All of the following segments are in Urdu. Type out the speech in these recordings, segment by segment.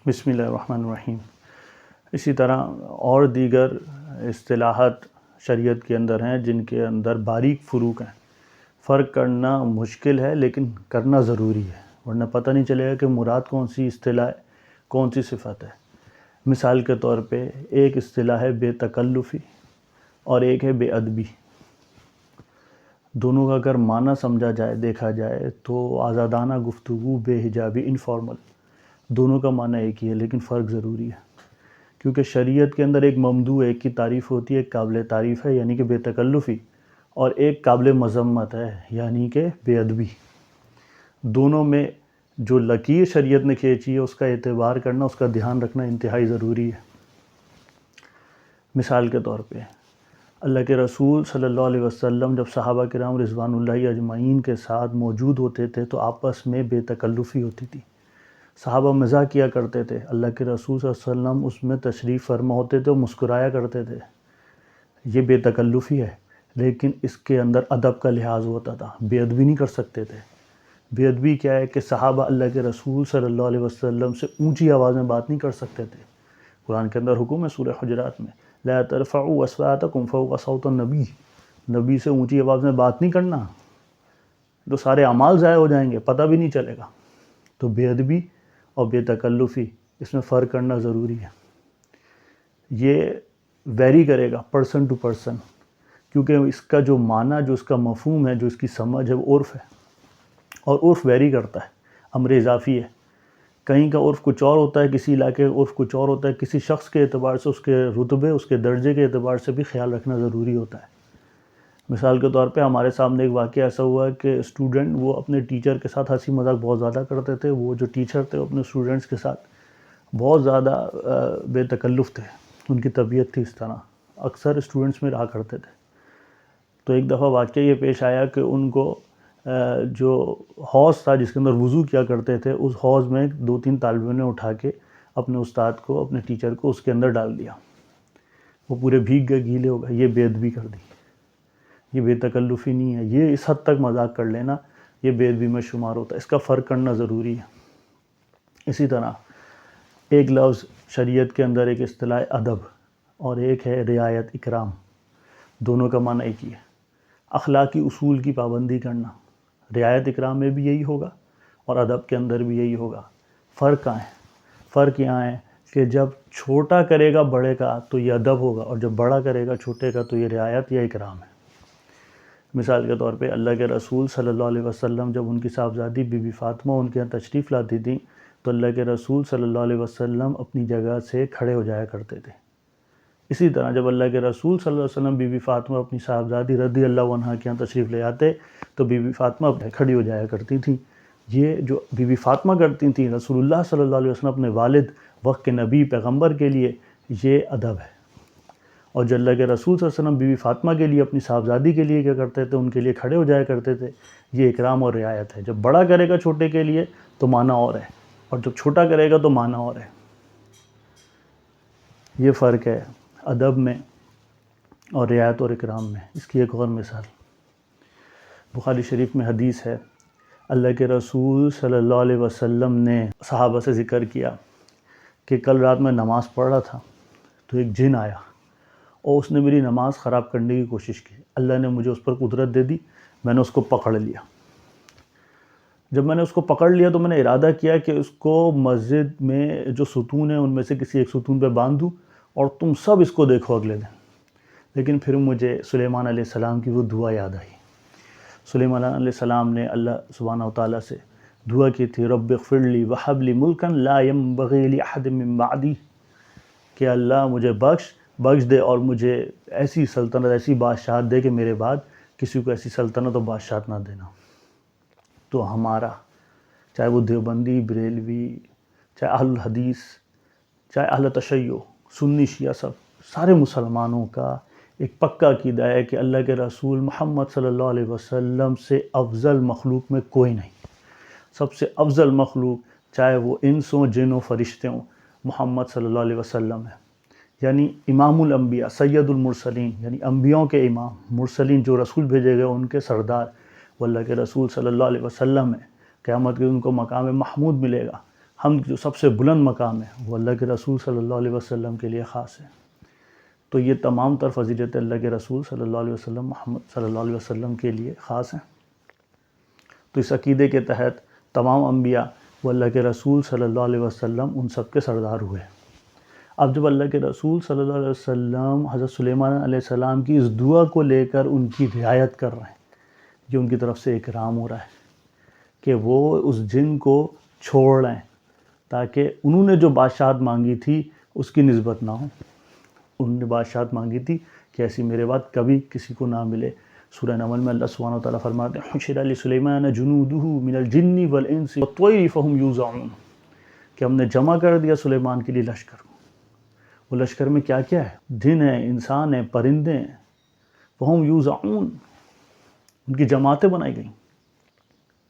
بسم اللہ الرحمن الرحیم۔ اسی طرح اور دیگر اصطلاحات شریعت کے اندر ہیں جن کے اندر باریک فروق ہیں۔ فرق کرنا مشکل ہے لیکن کرنا ضروری ہے، ورنہ پتہ نہیں چلے گا کہ مراد کون سی اصطلاح ہے، کون سی صفت ہے۔ مثال کے طور پہ ایک اصطلاح ہے بے تکلفی اور ایک ہے بے ادبی۔ دونوں کا اگر معنی سمجھا جائے، دیکھا جائے تو آزادانہ گفتگو، بے حجابی، انفارمل، دونوں کا معنی ایک ہی ہے لیکن فرق ضروری ہے، کیونکہ شریعت کے اندر ایک ممدوح، ایک کی تعریف ہوتی ہے، ایک قابل تعریف ہے یعنی کہ بے تکلفی، اور ایک قابل مذمت ہے یعنی کہ بے ادبی۔ دونوں میں جو لکیر شریعت نے کھینچی ہے اس کا اعتبار کرنا، اس کا دھیان رکھنا انتہائی ضروری ہے۔ مثال کے طور پہ اللہ کے رسول صلی اللہ علیہ وسلم جب صحابہ کرام رضوان اللہ اجمعین کے ساتھ موجود ہوتے تھے تو آپس میں بے تکلفی ہوتی تھی۔ صحابہ مزاح کیا کرتے تھے، اللہ کے رسول صلی اللہ علیہ وسلم اس میں تشریف فرما ہوتے تھے اور مسکرایا کرتے تھے۔ یہ بے تکلفی ہے، لیکن اس کے اندر ادب کا لحاظ ہوتا تھا، بے ادبی نہیں کر سکتے تھے۔ بے ادبی کیا ہے کہ صحابہ اللہ کے رسول صلی اللہ علیہ وسلم سے اونچی آواز میں بات نہیں کر سکتے تھے۔ قرآن کے اندر حکم ہے سورہ حجرات میں، لا ترفعوا اصواتکم فوق صوت النبی، نبی سے اونچی آواز میں بات نہیں کرنا، تو سارے اعمال ضائع ہو جائیں گے، پتہ بھی نہیں چلے گا۔ تو بے ادبی اور بے تکلفی، اس میں فرق کرنا ضروری ہے۔ یہ ویری کرے گا پرسن ٹو پرسن، کیونکہ اس کا جو معنی، جو اس کا مفہوم ہے، جو اس کی سمجھ ہے وہ عرف ہے، اور عرف ویری کرتا ہے، امر اضافی ہے۔ کہیں کا عرف کچھ اور ہوتا ہے، کسی علاقے کا عرف کچھ اور ہوتا ہے، کسی شخص کے اعتبار سے، اس کے رتبے، اس کے درجے کے اعتبار سے بھی خیال رکھنا ضروری ہوتا ہے۔ مثال کے طور پہ ہمارے سامنے ایک واقعہ ایسا ہوا کہ اسٹوڈنٹ وہ اپنے ٹیچر کے ساتھ ہنسی مذاق بہت زیادہ کرتے تھے۔ وہ جو ٹیچر تھے وہ اپنے اسٹوڈنٹس کے ساتھ بہت زیادہ بے تکلف تھے، ان کی طبیعت تھی اس طرح، اکثر اسٹوڈنٹس میں رہا کرتے تھے۔ تو ایک دفعہ واقعہ یہ پیش آیا کہ ان کو جو حوض تھا جس کے اندر وضو کیا کرتے تھے، اس حوض میں 2-3 طالب علم نے اٹھا کے اپنے استاد کو، اپنے ٹیچر کو اس کے اندر ڈال دیا۔ وہ پورے بھیگ گئے، گیلے ہو گئے۔ یہ بے ادبی کر دی، یہ بے تکلفی نہیں ہے۔ یہ اس حد تک مذاق کر لینا یہ بے ادبی میں شمار ہوتا ہے، اس کا فرق کرنا ضروری ہے۔ اسی طرح ایک لفظ شریعت کے اندر، ایک اصطلاح ادب اور ایک ہے رعایت، اکرام، دونوں کا معنی ایک ہی ہے۔ اخلاقی اصول کی پابندی کرنا، رعایت اکرام میں بھی یہی ہوگا اور ادب کے اندر بھی یہی ہوگا۔ فرق کہاں ہے؟ فرق یہاں ہے کہ جب چھوٹا کرے گا بڑے کا تو یہ ادب ہوگا، اور جب بڑا کرے گا چھوٹے کا تو یہ رعایت یا اکرام ہے۔ مثال کے طور پہ اللہ کے رسول صلی اللہ علیہ وسلم جب ان کی صاحبزادی بی بی فاطمہ ان کے یہاں تشریف لاتی تھیں تو اللہ کے رسول صلی اللہ علیہ وسلم اپنی جگہ سے کھڑے ہو جایا کرتے تھے۔ اسی طرح جب اللہ کے رسول صلی اللہ علیہ وسلم بی بی فاطمہ اپنی صاحبزادی رضی اللہ عنہا کے یہاں تشریف لے آتے تو بی بی فاطمہ کھڑی ہو جایا کرتی تھیں۔ یہ جو بی بی فاطمہ کرتی تھیں، رسول اللہ صلی اللہ علیہ وسلم اپنے والد، وقت کے نبی، پیغمبر کے لیے یہ ادب ہے۔ اور جو اللہ کے رسول صلی اللہ علیہ وسلم بی بی فاطمہ کے لیے، اپنی صاحبزادی کے لیے کیا کرتے تھے، ان کے لیے کھڑے ہو جایا کرتے تھے، یہ اکرام اور رعایت ہے۔ جب بڑا کرے گا چھوٹے کے لیے تو معنی اور ہے، اور جب چھوٹا کرے گا تو معنی اور ہے۔ یہ فرق ہے ادب میں اور رعایت اور اکرام میں۔ اس کی ایک اور مثال بخاری شریف میں حدیث ہے، اللہ کے رسول صلی اللہ علیہ وسلم نے صحابہ سے ذکر کیا کہ کل رات میں نماز پڑھ رہا تھا تو ایک جن آیا اور اس نے میری نماز خراب کرنے کی کوشش کی۔ اللہ نے مجھے اس پر قدرت دے دی، میں نے اس کو پکڑ لیا۔ جب میں نے اس کو پکڑ لیا تو میں نے ارادہ کیا کہ اس کو مسجد میں جو ستون ہیں ان میں سے کسی ایک ستون پہ باندھ دوں اور تم سب اس کو دیکھو اگلے دن۔ لیکن پھر مجھے سلیمان علیہ السلام کی وہ دعا یاد آئی۔ سلیمان علیہ السلام نے اللہ سبحانہ وتعالیٰ سے دعا کی تھی، رب اغفر لی وہب لی ملکا لا ينبغی لأحد من بعدی، کہ اللہ مجھے بخش دے اور مجھے ایسی سلطنت، ایسی بادشاہت دے کہ میرے بعد کسی کو ایسی سلطنت اور بادشاہت نہ دینا۔ تو ہمارا چاہے وہ دیوبندی، بریلوی، چاہے اہل الحدیث، چاہے اہل تشیع، سنی شیعہ، سارے مسلمانوں کا ایک پکا عقیدہ ہے کہ اللہ کے رسول محمد صلی اللہ علیہ وسلم سے افضل مخلوق میں کوئی نہیں۔ سب سے افضل مخلوق چاہے وہ انس ہوں، جن ہوں، فرشتے ہوں، محمد صلی اللہ علیہ وسلم ہے۔ یعنی امام الانبیاء، سید المرسلین، یعنی انبیاءوں کے امام، مرسلین جو رسول بھیجے گئے ان کے سردار وہ اللہ کے رسول صلی اللہ علیہ وسلم ہے۔ قیامت کے دن ان کو مقام محمود ملے گا۔ حمد جو سب سے بلند مقام ہے وہ اللہ کے رسول صلی اللہ علیہ وسلم کے لیے خاص ہے۔ تو یہ تمام تر فضیلت اللہ کے رسول صلی اللہ علیہ وسلم محمد صلی اللہ علیہ وسلم کے لیے خاص ہیں۔ تو اس عقیدے کے تحت تمام انبیاء وہ اللہ کے رسول صلی اللہ علیہ وسلم ان سب کے سردار ہوئے۔ اب جب اللہ کے رسول صلی اللہ علیہ وسلم حضرت سلیمان علیہ السلام کی اس دعا کو لے کر ان کی رعایت کر رہے ہیں، یہ ان کی طرف سے اکرام ہو رہا ہے کہ وہ اس جن کو چھوڑ رہے ہیں تاکہ انہوں نے جو بادشاہت مانگی تھی اس کی نسبت نہ ہو۔ انہوں نے بادشاہت مانگی تھی کہ ایسی میرے بعد کبھی کسی کو نہ ملے۔ سورہ نمل میں اللہ سبحانہ وتعالیٰ فرماتے ہیں حشر لسلیمان جنودہ من الجن والانس والطیر فہم یوزعون، کہ ہم نے جمع کر دیا سلیمان کے لیے لشکر کو۔ وہ لشکر میں کیا کیا ہے؟ جن ہیں، انسان ہیں، پرندے ہیں، فہم یوزعون، ان کی جماعتیں بنائی گئیں۔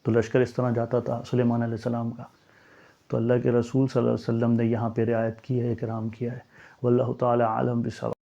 تو لشکر اس طرح جاتا تھا سلیمان علیہ السلام کا۔ تو اللہ کے رسول صلی اللہ علیہ وسلم نے یہاں پہ رعایت کی ہے، اکرام کیا ہے۔ واللہ تعالی عالم بالصواب۔